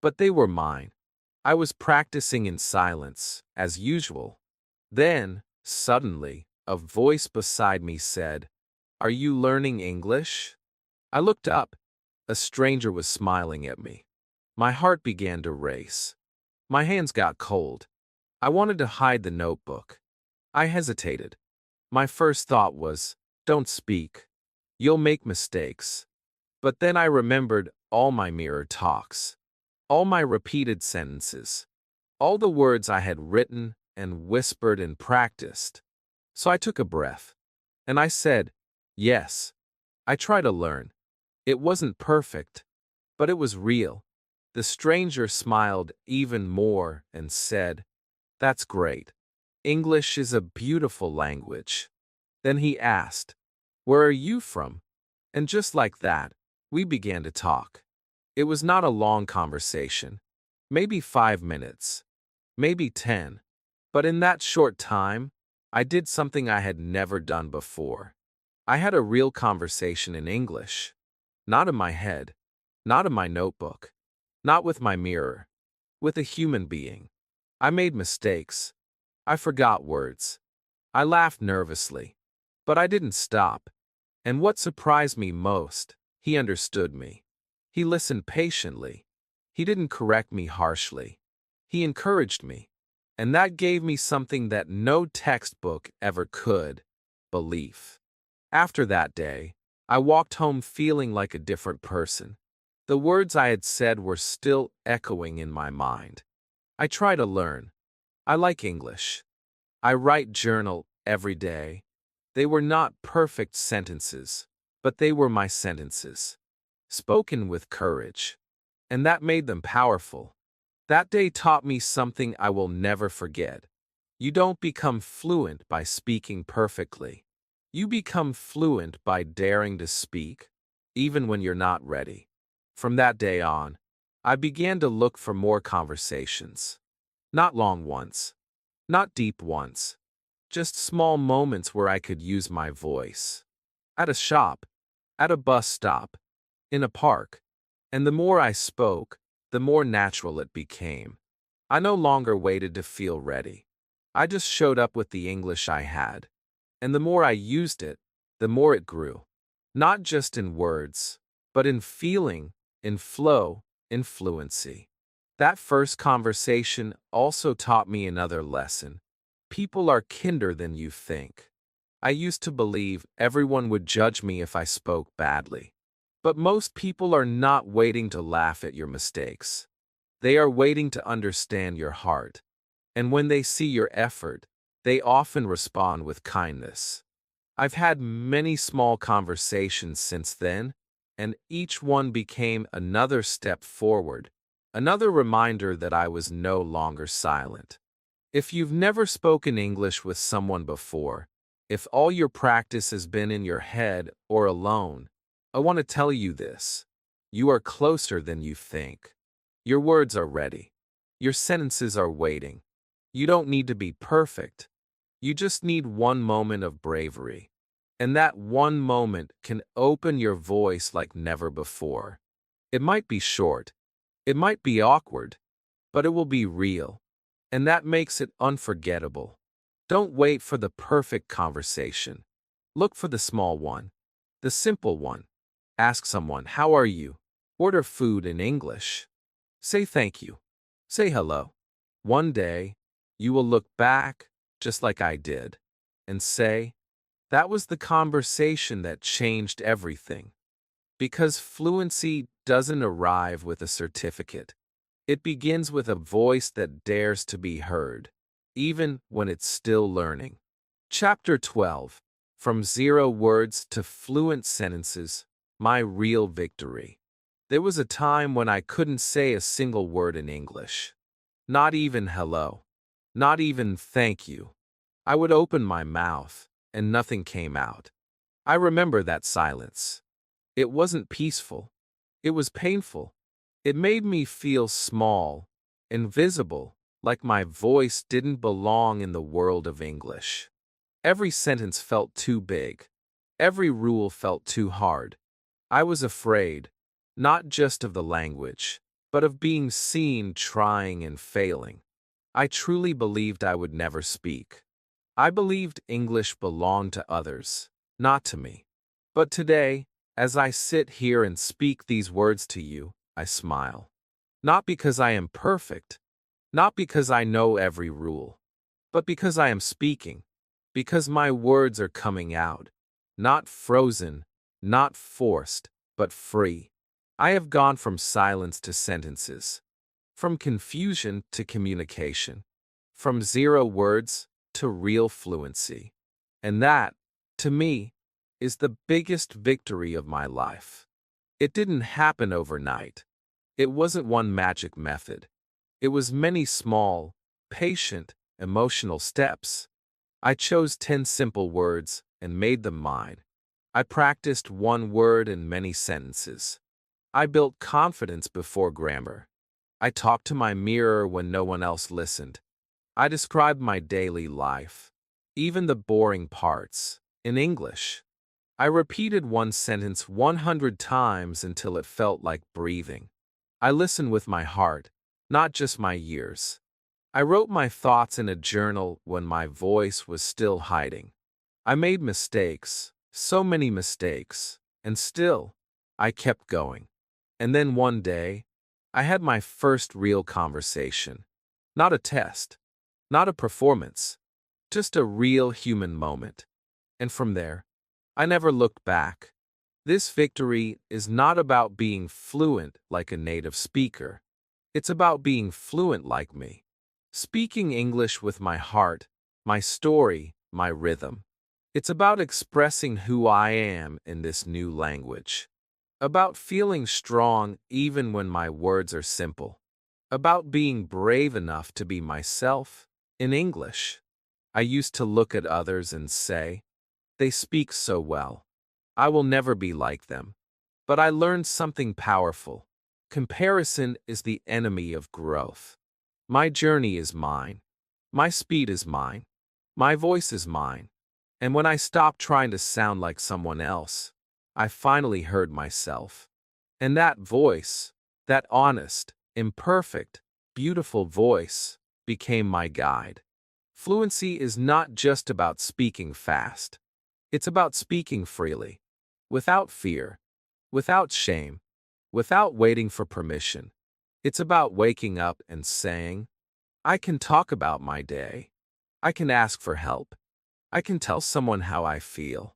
S1: But they were mine. I was practicing in silence, as usual. Then, suddenly, a voice beside me said, "Are you learning English?" I looked up. A stranger was smiling at me. My heart began to race. My hands got cold. I wanted to hide the notebook. I hesitated. My first thought was, don't speak. You'll make mistakes. But then I remembered all my mirror talks, all my repeated sentences, all the words I had written and whispered and practiced. So I took a breath, and I said, yes, I try to learn. It wasn't perfect, but it was real. The stranger smiled even more and said, that's great. English is a beautiful language. Then he asked, where are you from? And just like that, we began to talk. It was not a long conversation, maybe 5 minutes, maybe 10. But in that short time, I did something I had never done before. I had a real conversation in English. Not in my head, not in my notebook, not with my mirror, with a human being. I made mistakes. I forgot words. I laughed nervously. But I didn't stop. And what surprised me most, he understood me. He listened patiently. He didn't correct me harshly. He encouraged me. And that gave me something that no textbook ever could: belief. After that day, I walked home feeling like a different person. The words I had said were still echoing in my mind. I try to learn. I like English. I write journal every day. They were not perfect sentences, but they were my sentences, spoken with courage. And that made them powerful. That day taught me something I will never forget. You don't become fluent by speaking perfectly. You become fluent by daring to speak, even when you're not ready. From that day on, I began to look for more conversations. Not long ones, not deep ones, just small moments where I could use my voice. At a shop, at a bus stop, in a park. And the more I spoke, the more natural it became. I no longer waited to feel ready. I just showed up with the English I had. And the more I used it, the more it grew. Not just in words, but in feeling, in flow, in fluency. That first conversation also taught me another lesson. People are kinder than you think. I used to believe everyone would judge me if I spoke badly. But most people are not waiting to laugh at your mistakes. They are waiting to understand your heart. And when they see your effort, they often respond with kindness. I've had many small conversations since then, and each one became another step forward, another reminder that I was no longer silent. If you've never spoken English with someone before, if all your practice has been in your head or alone, I want to tell you this. You are closer than you think. Your words are ready. Your sentences are waiting. You don't need to be perfect. You just need one moment of bravery. And that one moment can open your voice like never before. It might be short. It might be awkward. But it will be real. And that makes it unforgettable. Don't wait for the perfect conversation. Look for the small one. The simple one. Ask someone, "How are you?" Order food in English. Say thank you. Say hello. One day, you will look back, just like I did, and say, that was the conversation that changed everything. Because fluency doesn't arrive with a certificate. It begins with a voice that dares to be heard, even when it's still learning. Chapter 12. From Zero Words to Fluent Sentences, My Real Victory. There was a time when I couldn't say a single word in English. Not even hello. Not even thank you. I would open my mouth, and nothing came out. I remember that silence. It wasn't peaceful. It was painful. It made me feel small, invisible, like my voice didn't belong in the world of English. Every sentence felt too big. Every rule felt too hard. I was afraid, not just of the language, but of being seen trying and failing. I truly believed I would never speak. I believed English belonged to others, not to me. But today, as I sit here and speak these words to you, I smile. Not because I am perfect, not because I know every rule, but because I am speaking, because my words are coming out, not frozen, not forced, but free. I have gone from silence to sentences, from confusion to communication, from zero words to real fluency. And that, to me, is the biggest victory of my life. It didn't happen overnight. It wasn't one magic method. It was many small, patient, emotional steps. I chose 10 simple words and made them mine. I practiced one word in many sentences. I built confidence before grammar. I talked to my mirror when no one else listened. I described my daily life, even the boring parts, in English. I repeated one sentence 100 times until it felt like breathing. I listened with my heart, not just my ears. I wrote my thoughts in a journal when my voice was still hiding. I made mistakes, so many mistakes, and still, I kept going. And then one day, I had my first real conversation. Not a test, not a performance, just a real human moment. And from there, I never looked back. This victory is not about being fluent like a native speaker. It's about being fluent like me. Speaking English with my heart, my story, my rhythm. It's about expressing who I am in this new language. About feeling strong even when my words are simple. About being brave enough to be myself in English. I used to look at others and say, they speak so well. I will never be like them. But I learned something powerful. Comparison is the enemy of growth. My journey is mine. My speed is mine. My voice is mine. And when I stopped trying to sound like someone else, I finally heard myself. And that voice, that honest, imperfect, beautiful voice, became my guide. Fluency is not just about speaking fast. It's about speaking freely, without fear, without shame, without waiting for permission. It's about waking up and saying, I can talk about my day. I can ask for help. I can tell someone how I feel.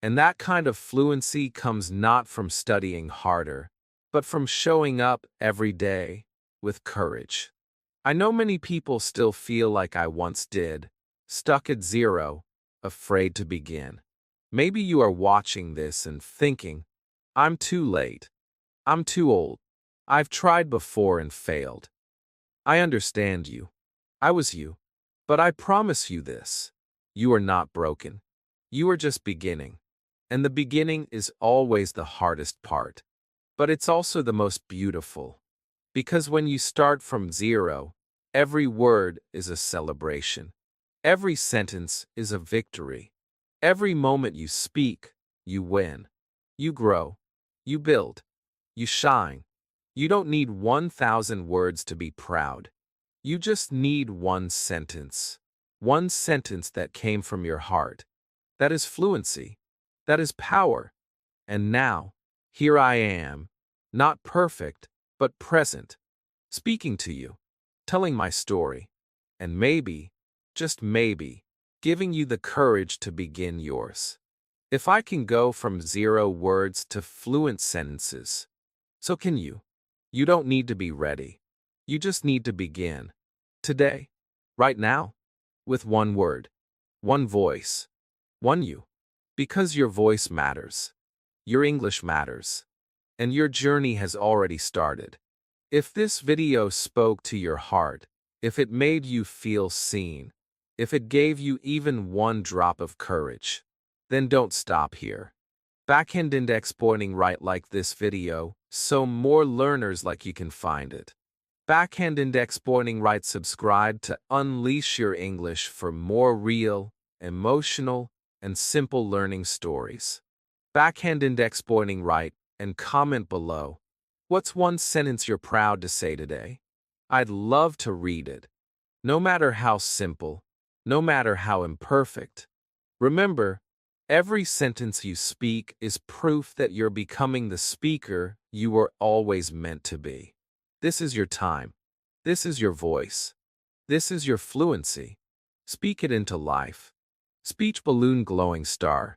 S1: And that kind of fluency comes not from studying harder, but from showing up every day with courage. I know many people still feel like I once did, stuck at zero, afraid to begin. Maybe you are watching this and thinking, I'm too late. I'm too old. I've tried before and failed. I understand you. I was you. But I promise you this. You are not broken. You are just beginning. And the beginning is always the hardest part. But it's also the most beautiful. Because when you start from zero, every word is a celebration. Every sentence is a victory. Every moment you speak, you win. You grow. You build. You shine. You don't need 1,000 words to be proud. You just need one sentence. One sentence that came from your heart. That is fluency. That is power. And now, here I am, not perfect, but present, speaking to you, telling my story, and maybe, just maybe, giving you the courage to begin yours. If I can go from 0 words to fluent sentences, so can you. You don't need to be ready. You just need to begin. Today, right now, with one word, one voice, one you. Because your voice matters. Your English matters. And your journey has already started. If this video spoke to your heart, if it made you feel seen, if it gave you even one drop of courage, then don't stop here. Backhand index pointing right like this video, so more learners like you can find it. Backhand index pointing right, subscribe to unleash your English for more real, emotional, and simple learning stories. Backhand index pointing right and comment below. What's one sentence you're proud to say today? I'd love to read it. No matter how simple, no matter how imperfect. Remember, every sentence you speak is proof that you're becoming the speaker you were always meant to be. This is your time. This is your voice. This is your fluency. Speak it into life. Speech balloon glowing star.